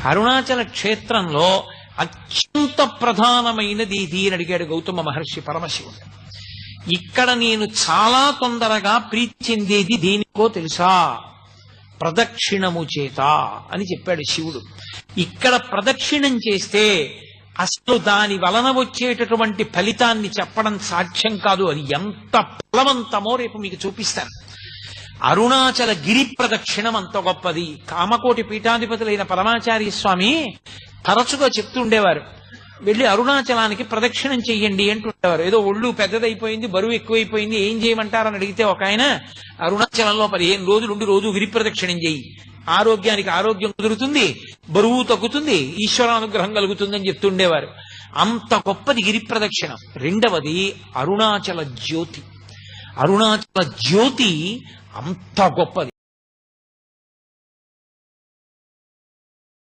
అరుణాచల క్షేత్రంలో అత్యంత ప్రధానమైనది ఇది అని అడిగాడు గౌతమ మహర్షి పరమశివుడు. ఇక్కడ నేను చాలా తొందరగా ప్రీతి చెందేది దేనికో తెలుసా? ప్రదక్షిణము చేత అని చెప్పాడు శివుడు. ఇక్కడ ప్రదక్షిణం చేస్తే అసలు దాని వలన వచ్చేటటువంటి ఫలితాన్ని చెప్పడం సాధ్యం కాదు. అది ఎంత ఫలవంతమో రేపు మీకు చూపిస్తాను. అరుణాచల గిరి ప్రదక్షిణం అంత గొప్పది. కామకోటి పీఠాధిపతులైన పరమాచార్య స్వామి తరచుగా చెప్తుండేవారు, వెళ్ళి అరుణాచలానికి ప్రదక్షిణం చెయ్యండి అంటుండేవారు. ఏదో ఒళ్ళు పెద్దదైపోయింది, బరువు ఎక్కువైపోయింది, ఏం చేయమంటారని అడిగితే ఒక ఆయన, అరుణాచలంలో 15 రోజులు ఉండి రోజు గిరి ప్రదక్షిణం చెయ్యి, ఆరోగ్యానికి ఆరోగ్యం కుదురుతుంది, బరువు తగ్గుతుంది, ఈశ్వరానుగ్రహం కలుగుతుందని చెప్తుండేవారు. అంత గొప్పది గిరి ప్రదక్షిణం. రెండవది అరుణాచల జ్యోతి. అరుణాచల జ్యోతి అంత గొప్పది.